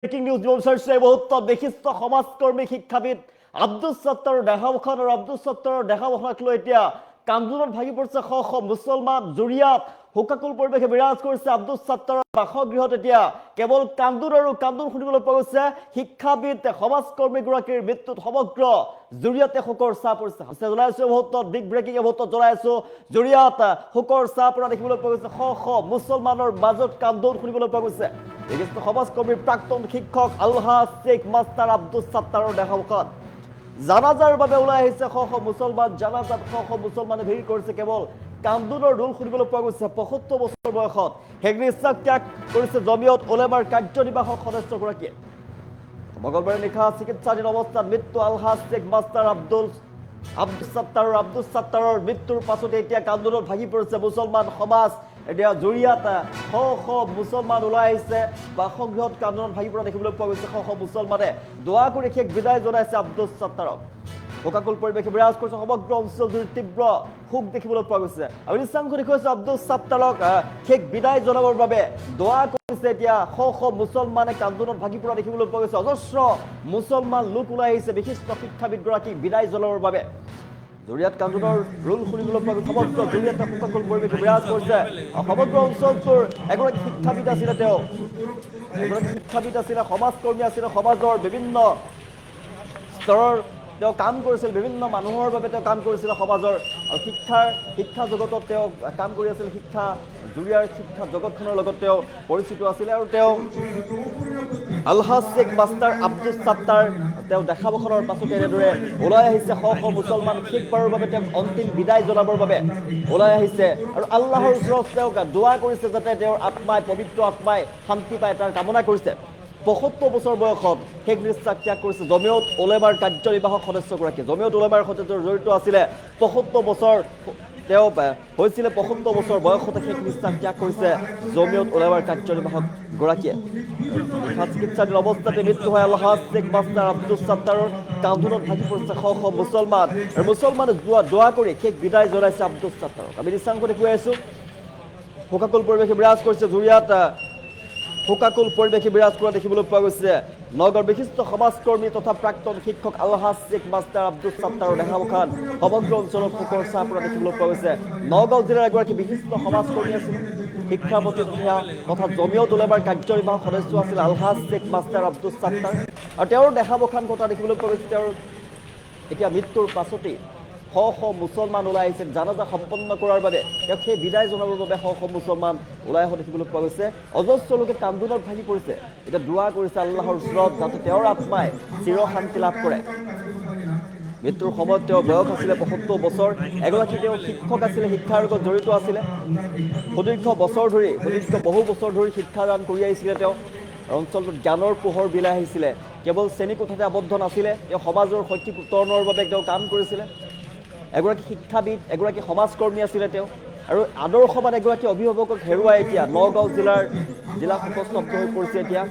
Breaking news এই মুহূৰ্ত বিশিষ্ট সমাজকৰ্মী শিক্ষাবিদ আব্দুল সত্তাৰৰ দেহাৱসান আৰু আব্দুল সত্তাৰৰ দেহাৱসানক লৈ এতিয়া কান্দোনত ভাগি পৰিছে শ শ মুছলমান জুৰিয়াত হুকাকুল পৰিৱেশে বিৰাজ কৰিছে আব্দুল সত্তাৰৰ বাসগৃহত এতিয়া কেৱল কান্দোন আৰু কান্দোন শুনিবলৈ পোৱা গৈছে শিক্ষাবিদ সমাজকৰ্মীগৰাকীৰ মৃত্যুত সমগ্ৰ জুৰিয়াতে শোকৰ ছাঁ পৰিছে জনাইছো মুহূৰ্ত বিগ ব্ৰেকিং মুহূৰ্ত জনাইছো জুৰিয়াত শোকৰ ছাঁ পৰা দেখিবলৈ পোৱা গৈছে শ শ মুছলমানৰ মাজত কান্দোন শুনিবলৈ পোৱা গৈছে বিশিষ্ট সমাজকৰ্মীৰ প্ৰাক্তন শিক্ষক আলহাজ শেখ মাষ্টাৰ আব্দুল সত্তাৰৰ দেহাৱসান জানাজাৰ বাবে ওলাই আহিছে শ শ মুছলমান জানাজাত শ শ মুছলমানে ভিৰ কৰিছে কেৱল কান্দোনৰ ৰোল শুনিবলৈ পোৱা গৈছে ৭৫ বছৰ বয়সত হেগনিচাক ত্যাগ কৰিছে জমিয়ত উলেমাৰ কাৰ্যনিৰ্বাহক সদস্যগৰাকীয়ে মঙলবাৰে নিশা চিকিৎসাধীন অৱস্থাত মৃত্যু আলহাজ শেখ মাষ্টাৰ আব্দুল সত্তাৰৰ মৃত্যুৰ পাছতে এতিয়া কান্দোনত ভাগি পৰিছে মুছলমান সমাজ এতিয়া জুৰিয়াত শ শ মুছলমান ওলাই আহিছে বাসগৃহত কান্দোনত ভাগি পৰা দেখিবলৈ পোৱা গৈছে শ শ মুছলমানে দোৱা কৰি শেষ বিদায় জনাইছে আব্দুল সত্তাৰক শোকাকুল পৰিৱেশে বিৰাজ কৰিছে সমগ্ৰ অঞ্চল জুৰি তীব্ৰ শোক দেখিবলৈ পোৱা গৈছে আৰু দৃশ্যাংশ দেখুৱাইছে আব্দুল সত্তাৰক শেষ বিদায় জনাবৰ বাবে দোৱা কৰিছে এতিয়া শ শ মুছলমানে কান্দোনত ভাগি পৰা দেখিবলৈ পোৱা গৈছে অজস্ৰ মুছলমান লোক ওলাই আহিছে বিশিষ্ট শিক্ষাবিদগৰাকীক বিদায় জনাবৰ বাবে জুৰিয়াত কান্দোনৰ ৰোল শুনিবলৈ পোৱা গৈছে সমগ্ৰ জুৰিয়াতে শোকাকুল পৰিৱেশে বিৰাজ কৰিছে সমগ্ৰ অঞ্চলটোৰ এগৰাকী শিক্ষাবিদ আছিলে তেওঁ এগৰাকী শিক্ষাবিদ আছিলে সমাজকৰ্মী আছিলে সমাজৰ বিভিন্ন স্তৰৰ তেওঁ কাম কৰিছিল বিভিন্ন মানুহৰ বাবে তেওঁ কাম কৰিছিল সমাজৰ আৰু শিক্ষা জগতত তেওঁ কাম কৰি আছিল জুৰিয়াৰ শিক্ষা জগতখনৰ লগত তেওঁ পৰিচিত আছিলে আৰু তেওঁ আলহাজ শেখ মাষ্টাৰ আব্দুল সত্তাৰ তেওঁ দেহাৱসানৰ পাছতে এনেদৰে ওলাই আহিছে শ শ মুছলমান শেষবাৰৰ বাবে তেওঁক অন্তিম বিদায় জনাবৰ বাবে ওলাই আহিছে আৰু আল্লাহৰ ওচৰত তেওঁক দোৱা কৰিছে যাতে তেওঁৰ আত্মাই পবিত্ৰ আত্মাই শান্তি পায় তাৰ কামনা কৰিছে ৭৫ বছৰ বয়সত শেখ নিশ্চাক ত্যাগ কৰিছে জমিয়ত উলেমাৰ কাৰ্যনিৰ্বাহক সদস্যগৰাকীয়ে জমিয়ত উলেমাৰ সৈতে জড়িত আছিলে ৭৫ বছৰ তেওঁ হৈছিলে ৭৫ বছৰ বয়সতে শেখ নিশ্চাক ত্যাগ কৰিছে জমিয়ত উলেমাৰ কাৰ্যনিৰ্বাহক গৰাকীয়ে চিকিৎসাধীন অৱস্থাতে মৃত্যু হয় আলহাজ শেখ মাষ্টাৰ আব্দুল সত্তাৰৰ কান্দোনত ভাগি পৰিছে শ শ মুছলমান আৰু মুছলমানে দোৱা কৰি শেষ বিদায় জনাইছে আব্দুল সত্তাৰক আমি দৃশ্যাংশ দেখুৱাই আছো শোকাকুল পৰিৱেশে বিৰাজ কৰিছে জুৰিয়াত শোকাকুল পৰিৱেশে বিৰাজ কৰা দেখিবলৈ পোৱা গৈছে নগৰ বিশিষ্ট সমাজকৰ্মী তথা প্ৰাক্তন শিক্ষক আলহাজ শেখ মাষ্টাৰ আব্দুল সত্তাৰৰ দেহাৱসান সমগ্ৰ অঞ্চলত শোকৰ ছাঁ পৰা দেখিবলৈ পোৱা গৈছে নগাঁও জিলাৰ এগৰাকী বিশিষ্ট সমাজকৰ্মী আছিল শিক্ষা প্ৰতিষ্ঠা তথা জমিয়ত উলেমাৰ কাৰ্যনিৰ্বাহক সদস্য আছিল আলহাজ শেখ মাষ্টাৰ আব্দুল সত্তাৰ আৰু তেওঁৰ দেহাৱসান ঘটা দেখিবলৈ পোৱা গৈছে তেওঁৰ এতিয়া মৃত্যুৰ পাছতেই শ শ মুছলমান ওলাই আহিছে জানাজা সম্পন্ন কৰাৰ বাবে তেওঁক সেই বিদায় জনাবৰ বাবে শ শ মুছলমান ওলাই অহা দেখিবলৈ পোৱা গৈছে অজস্ৰ লোকে কান্দোনত ভাগি পৰিছে এতিয়া দোৱা কৰিছে আল্লাহৰ ওচৰত যাতে তেওঁৰ আত্মাই চিৰ শান্তি লাভ কৰে মৃত্যুৰ সময়ত তেওঁ বয়স আছিলে ৭৫ বছৰ এগৰাকী তেওঁ শিক্ষক আছিলে শিক্ষাৰ লগত জড়িত আছিলে সুদীৰ্ঘ বহু বছৰ ধৰি শিক্ষাদান কৰি আহিছিলে তেওঁ অঞ্চলটোত জ্ঞানৰ পোহৰ বিলাই আহিছিলে কেৱল শ্ৰেণীকোঠাতে আবদ্ধ নাছিলে তেওঁ সমাজৰ শৈক্ষিক উত্তৰণৰ বাবে তেওঁ কাম কৰিছিলে এগৰাকী শিক্ষাবিদ এগৰাকী সমাজকৰ্মী আছিলে তেওঁ আৰু আদৰ্শবান এগৰাকী অভিভাৱকক হেৰুৱাই এতিয়া নগাঁও জিলা শোকস্তব্ধ হৈ পৰিছে এতিয়া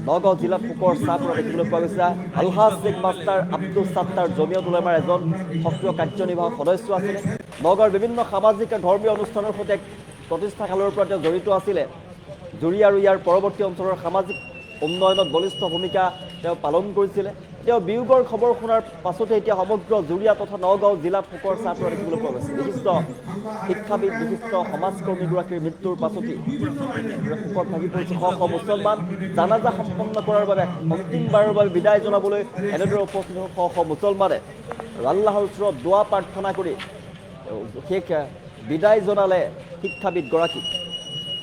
নগাঁও জিলাত শোকৰ ছাঁ পৰা দেখিবলৈ পোৱা গৈছে আলহাজ শেখ মাষ্টাৰ আব্দুল সত্তাৰ জমিয়ত উলেমাৰ এজন সক্ৰিয় কাৰ্যনিৰ্বাহক সদস্য আছিলে নগাঁৱৰ বিভিন্ন সামাজিক ধৰ্মীয় অনুষ্ঠানৰ সৈতে প্ৰতিষ্ঠাকালৰ পৰা তেওঁ জড়িত আছিলে জুৰি আৰু ইয়াৰ পৰৱৰ্তী অঞ্চলৰ সামাজিক উন্নয়নত বলিষ্ঠ ভূমিকা তেওঁ পালন কৰিছিলে তেওঁ বিয়োগৰ খবৰ শুনাৰ পাছতে এতিয়া সমগ্ৰ জুৰিয়া তথা নগাঁও জিলাত শোকৰ ছাঁ পৰা দেখিবলৈ পোৱা গৈছে বিশিষ্ট শিক্ষাবিদ বিশিষ্ট সমাজকৰ্মীগৰাকীৰ মৃত্যুৰ পাছতেই শোকত ভাগি পৰিছে শ শ মুছলমান জানাজা সম্পন্ন কৰাৰ বাবে অন্তিমবাৰৰ বাবে বিদায় জনাবলৈ এনেদৰে উপস্থিত শ শ মুছলমানে আৰু আল্লাহৰ ওচৰত দোৱা প্ৰাৰ্থনা কৰি শেষ বিদায় জনালে শিক্ষাবিদগৰাকীক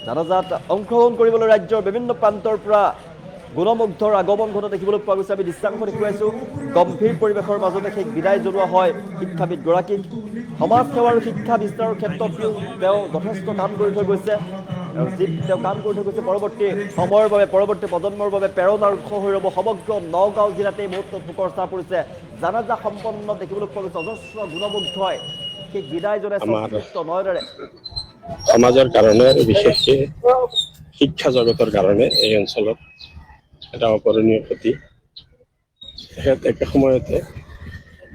জানাজাত অংশগ্ৰহণ কৰিবলৈ ৰাজ্যৰ বিভিন্ন প্ৰান্তৰ পৰা গুণমুগ্ধৰ আগমন ঘটা দেখিবলৈ পোৱা গৈছে আমি দৃশ্যাংশ দেখুৱাইছো গম্ভীৰ পৰিৱেশৰ মাজতে শেষ বিদায় জনোৱা হয় শিক্ষাবিদগৰাকীক সমাজ সেৱা আৰু শিক্ষা বিস্তাৰৰ ক্ষেত্ৰত তেওঁ যথেষ্ট কাম কৰি থৈ গৈছে আৰু তেওঁ কাম কৰি থৈ গৈছে পৰৱৰ্তী সময়ৰ বাবে পৰৱৰ্তী প্ৰজন্মৰ বাবে প্ৰেৰণাৰ উৎস হৈ ৰ'ব সমগ্ৰ নগাঁও জিলাতে এই মুহূৰ্তত শোকৰ ছাঁ পৰিছে জানাজা সম্পন্ন দেখিবলৈ পোৱা গৈছে অজস্ৰ গুণমুগ্ধই শেষ বিদায় জনাইছে নয়নেৰে সমাজৰ কাৰণে বিশেষকৈ শিক্ষা জগতৰ কাৰণে এই অঞ্চলত এটা অপৰণীয় ক্ষতি তেখেত একে সময়তে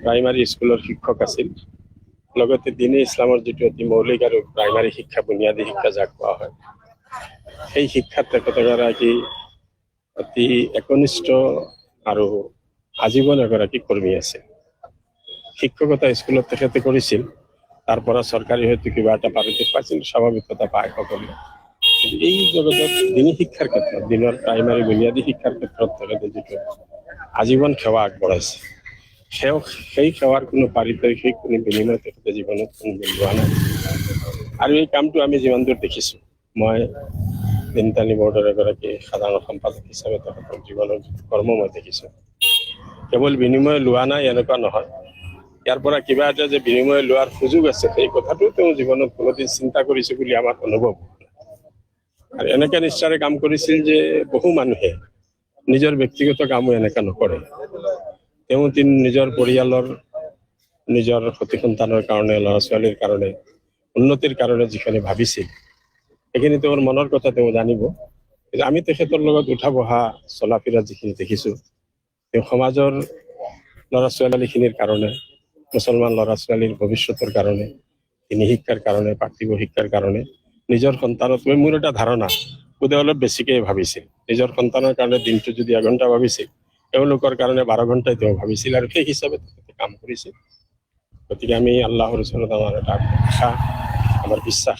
প্ৰাইমাৰী স্কুলৰ শিক্ষক আছিল লগতে দিনে ইছলামৰ যিটো অতি মৌলিক আৰু প্ৰাইমাৰী শিক্ষা বুনিয়াদী শিক্ষা যাক কোৱা হয় সেই শিক্ষাত তেখেত এগৰাকী অতি একনিষ্ঠ আৰু আজীৱন এগৰাকী কৰ্মী আছে। শিক্ষকতা স্কুলত তেখেতে কৰিছিল, তাৰ পৰা চৰকাৰী হয়তো কিবা এটা পাৰিতোষ পাইছিল, স্বাভাৱিকতা পায় সকলোৱে। কিন্তু এই জগতত দিনী শিক্ষাৰ ক্ষেত্ৰত, দিনৰ প্ৰাইমাৰী বুনিয়াদী শিক্ষাৰ ক্ষেত্ৰত তেখেতে যিটো আজীৱন সেৱা আগবঢ়াইছে, সেই সেৱাৰ কোনো পাৰিতোষিক, কোনো বিনিময় তেখেতে জীৱনত কোনো লোৱা নাই। আৰু এই কামটো আমি যিমান দূৰ দেখিছোঁ, মই দিনতালী বৰ্ডৰ এগৰাকী সাধাৰণ সম্পাদক হিচাপে তেখেতৰ জীৱনৰ কৰ্ম মই দেখিছোঁ। কেৱল বিনিময় লোৱা নাই এনেকুৱা নহয়, ইয়াৰ পৰা কিবা এটা যে বিনিময় লোৱাৰ সুযোগ আছে, সেই কথাটো তেওঁ জীৱনত কোনোদিন চিন্তা কৰিছে বুলি আমাৰ অনুভৱ। আৰু এনেকে নিষ্ঠাৰে কাম কৰিছিল যে বহু মানুহে নিজৰ ব্যক্তিগত কামো এনেকা নকৰে। তেওঁ নিজৰ পৰিয়ালৰ, নিজৰ সতি সন্তানৰ কাৰণে, ল'ৰা ছোৱালীৰ কাৰণে, উন্নতিৰ কাৰণে যিখিনি ভাবিছিল, সেইখিনি তেওঁৰ মনৰ কথা তেওঁ জানিব। কিন্তু আমি তেখেতৰ লগত উঠা বহা চলা ফিৰা যিখিনি দেখিছোঁ, তেওঁ সমাজৰ ল'ৰা ছোৱালীখিনিৰ কাৰণে, মুছলমান ল'ৰা ছোৱালীৰ ভৱিষ্যতৰ কাৰণে, দিনী শিক্ষাৰ কাৰণে, পাৰ্থিৱ শিক্ষাৰ কাৰণে, নিজৰ সন্তানতকৈ মোৰ এটা ধাৰণা বোধহয় অলপ বেছিকৈ ভাবিছিল। নিজৰ সন্তানৰ কাৰণে দিনটো যদি এঘণ্টা ভাবিছিল, তেওঁলোকৰ কাৰণে 12 ঘণ্টাই তেওঁ ভাবিছিল, আৰু সেই হিচাপে তেখেতে কাম কৰিছিল। গতিকে আমি আল্লাহৰ ওচৰত আমাৰ এটা আশা, আমাৰ বিশ্বাস,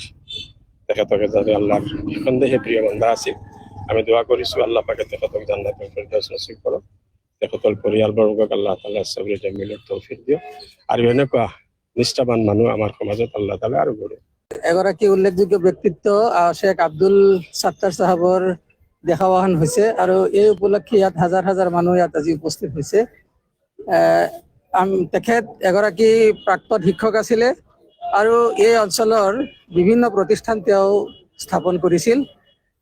তেখেতকে যাতে আল্লাহৰ সন্দেহে প্ৰিয় বান্দা আছিল, আমি দোৱা কৰিছোঁ আল্লাহ পাকে তেখেতক জান্নাতুল ফিৰদাউছ নসিব কৰক, তেখেতৰ পৰিয়ালবৰ্গক আল্লাহ তাআলা সবৰে জামিলৰ তৌফিক দিয়ক, আৰু এনেকুৱা নিষ্ঠাবান মানুহ আমাৰ সমাজত আল্লাহ তাআলা আৰু গঢ়ে। এগৰাকী উল্লেখযোগ্য ব্যক্তিত্ব শেখ আব্দুল সাত্তাৰ সাহেবৰ দেখাৱান হৈছে, আৰু এই উপলক্ষে ইয়াত হাজাৰ হাজাৰ মানুহ ইয়াত আজি উপস্থিত হৈছে। তেখেত এগৰাকী প্ৰাক্তন শিক্ষক আছিলে, আৰু এই অঞ্চলৰ বিভিন্ন প্ৰতিষ্ঠান তেওঁ স্থাপন কৰিছিল।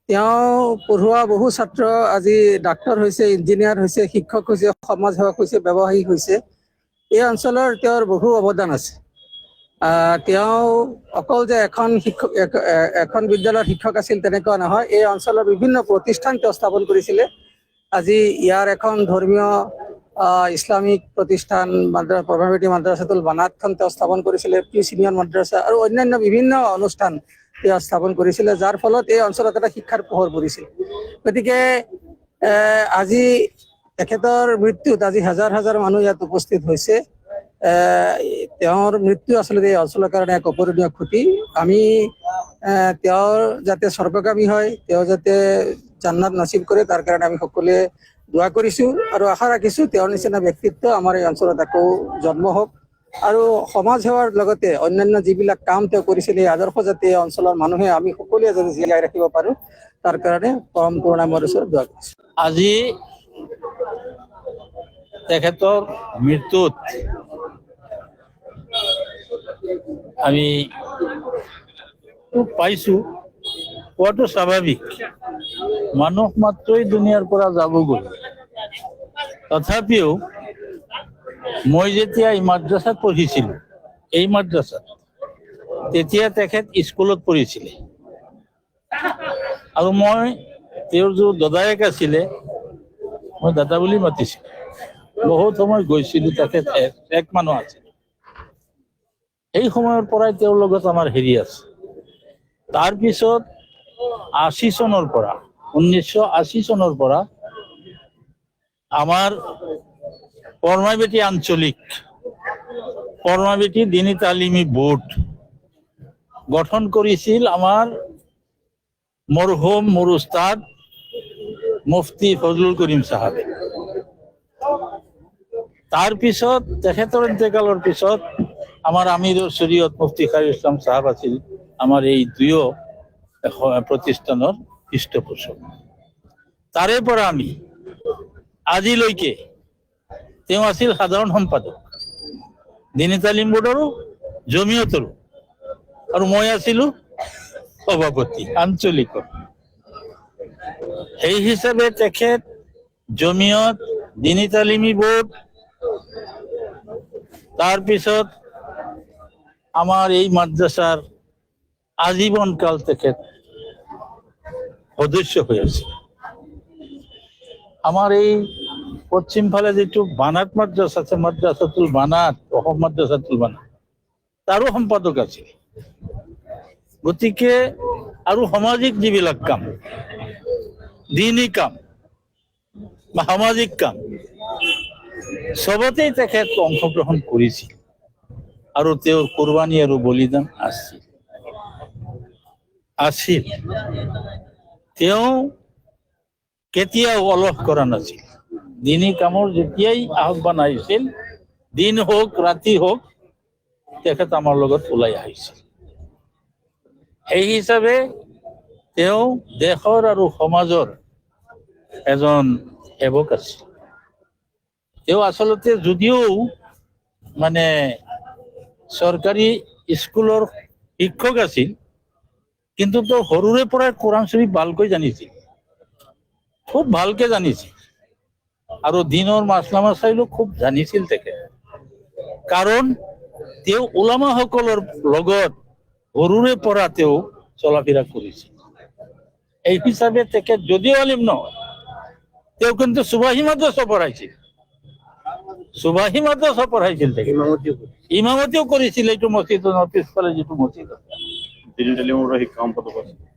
তেওঁ পঢ়োৱা বহু ছাত্ৰ আজি ডাক্তৰ হৈছে, ইঞ্জিনিয়াৰ হৈছে, শিক্ষক হৈছে, সমাজ সেৱক হৈছে, ব্যৱসায়িক হৈছে। এই অঞ্চলৰ তেওঁৰ বহু অৱদান আছে। তেওঁ অকল যে এখন বিদ্যালয়ৰ শিক্ষক আছিল তেনেকুৱা নহয়, এই অঞ্চলৰ বিভিন্ন প্ৰতিষ্ঠান তেওঁ স্থাপন কৰিছিলে। আজি ইয়াৰ এখন ধৰ্মীয় ইছলামিক প্ৰতিষ্ঠান প্ৰভাৱিতী মাদ্ৰাছাতুল বানাতখন তেওঁ স্থাপন কৰিছিলে, প্ৰি চিনিয়ৰ মাদ্ৰাছা আৰু অন্যান্য বিভিন্ন অনুষ্ঠান তেওঁ স্থাপন কৰিছিলে, যাৰ ফলত এই অঞ্চলত এটা শিক্ষাৰ পোহৰ পৰিছিল। গতিকে আজি তেখেতৰ মৃত্যুত আজি হাজাৰ হাজাৰ মানুহ ইয়াত উপস্থিত হৈছে। তেওঁৰ মৃত্যু আচলতে এই অঞ্চলৰ কাৰণে এক অপূৰণীয় ক্ষতি। আমি তেওঁৰ যাতে স্বৰ্গগামী হয়, তেওঁ যাতে জান্নাত নচিব কৰে, তাৰ কাৰণে আমি সকলোৱে দোৱা কৰিছোঁ, আৰু আশা ৰাখিছোঁ তেওঁৰ নিচিনা ব্যক্তিত্ব আমাৰ এই অঞ্চলত আকৌ জন্ম হওক, আৰু সমাজ সেৱাৰ লগতে অন্যান্য যিবিলাক কাম তেওঁ কৰিছিলে, এই আদৰ্শ যাতে এই অঞ্চলৰ মানুহে, আমি সকলোৱে যাতে জীয়াই ৰাখিব পাৰোঁ, তাৰ কাৰণে পৰম কৰুণাময়ৰ ওচৰত দোৱা কৰিছোঁ। আজি তেখেতৰ মৃত্যুত আমি পাইছো, কোৱাটো স্বাভাৱিক। মানুহ মাত্ৰই দুনিয়াৰ পৰা যাবগৈ। তথাপিও মই যেতিয়া এই মাদ্ৰাছাত পঢ়িছিলোঁ, এই মাদ্ৰাছাত, তেতিয়া তেখেত স্কুলত পঢ়িছিলে, আৰু মই তেওঁৰ যি দাদায়েক আছিলে, মই দাদা বুলি মাতিছিলোঁ। বহুত সময় গৈছিলোঁ, তেখেত এক মানুহ আছিল। এই সময়ৰ পৰাই তেওঁৰ লগত আমাৰ হেৰি আছে। তাৰপিছত 80 চনৰ পৰা 1980 চনৰ পৰা আমাৰ কৰ্মাবেটী আঞ্চলিক কৰ্মাবেটী দিনী তালিমী বোৰ্ড গঠন কৰিছিল আমাৰ মৰহুম মোৰ উস্তাদ মুফতি ফজলুল কৰিম সাহেবে। তাৰপিছত তেখেতৰ ইন্তেকালৰ পিছত আমাৰ আমিৰুল শৰীয়ত মুফতি খায়ৰুল ইসলাম সাহেব আছিল আমাৰ এই দুয়ো প্ৰতিষ্ঠানৰ পৃষ্ঠপোষক। তাৰে পৰা আমি আজিলৈকে তেওঁ আছিল সাধাৰণ সম্পাদক দিনী তালিম বোৰ্ডৰো, জমিয়তৰো, আৰু মই আছিলো সভাপতি আঞ্চলিকৰ। সেই হিচাপে তেখেত জমিয়ত, দিনী তালিমী বোৰ্ড, তাৰপিছত আমাৰ এই মাদ্রাসার আজীবন কাল তেখেত সদস্য হয়ে আছে। আমার এই পশ্চিম ফালে যেটো বানাত মাদ্রাসা আছে, মাদ্রাসাতুল বানাত, অসম মাদ্রাসাতুল বানাত, তারও সম্পাদক আছে। গতিকে আৰু সামাজিক যিবিলাক কাম, দিনী কাম, বা সামাজিক কাম চবতেই তেখেত অংশগ্ৰহণ কৰিছিল আৰু তেওঁৰ কোৰবানী আৰু বলিদান আছিল। তেওঁ কেতিয়াও অলস কৰা নাছিল। দিনী কামৰ যেতিয়াই আহ্বান আহিছিল, দিন হওক ৰাতি হওক, তেখেত আমাৰ লগত ওলাই আহিছিল। সেই হিচাপে তেওঁ দেশৰ আৰু সমাজৰ এজন সেৱক আছিল। তেওঁ আচলতে যদিও মানে চৰকাৰী স্কুলৰ শিক্ষক আছিল, কিন্তু তেওঁ সৰুৰে পৰাই কোৰাণ শ্বৰীফ ভালকৈ জানিছিল, খুব ভালকে জানিছিল, আৰু দিনৰ মাছলা মাছাইলো খুব জানিছিল তেখেত। কাৰণ তেওঁ ওলামাসকলৰ লগত সৰুৰে পৰা তেওঁ চলা ফিৰা কৰিছিল। এই হিচাপে তেখেত যদিও আলিম নহয়, তেওঁ কিন্তু সুবাহী মাদ্ৰাছা পঢ়াইছিল, সুবাহী মাদ্ৰাছা পঢ়াইছিল, ইমামতিও কৰিছিল। এইটো মছজিদৰ পিছফালে যিটো মছজিদ আছে,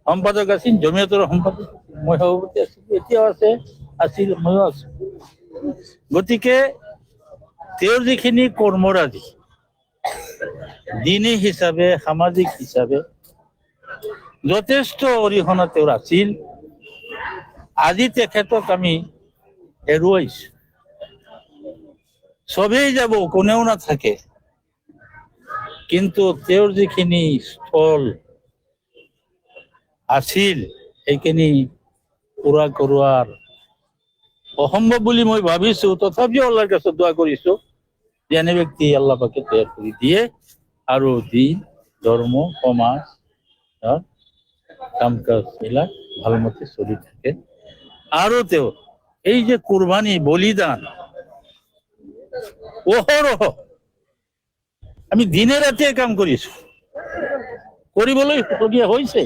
সম্পাদক আছিল, জমিয়তৰ সম্পাদক, মই সভাপতি আছিলো, এতিয়াও আছিল, ময়ো আছো। গতিকে তেওঁৰ যিখিনি কৰ্মৰাজি দিনী হিচাপে, সামাজিক হিচাপে যথেষ্ট অৰিহণা তেওঁৰ আছিল। আজি তেখেতক আমি হেৰুৱাইছো। চবেই যাব, কোনেও নাথাকে, কিন্তু তেওঁৰ যিখিনি স্থল আছিল সেইখিনি পুৰা কৰোৱাৰ অসম্ভৱ বুলি মই ভাবিছো। তথাপিও আল্লাহৰ কাছে দোৱা কৰিছো যে এনে ব্যক্তি আল্লাহ পাকে তৈয়াৰ কৰি দিয়ে আৰু দিন, ধৰ্ম, সমাজ, কাম কাজ বিলাক ভালমতে চলি থাকে। আৰু তেওঁ এই যে কুৰবানী, বলিদান, অহৰহ আমি দিনে ৰাতিয়ে কাম কৰিছো, কৰিবলৈ লগীয়া হৈছে।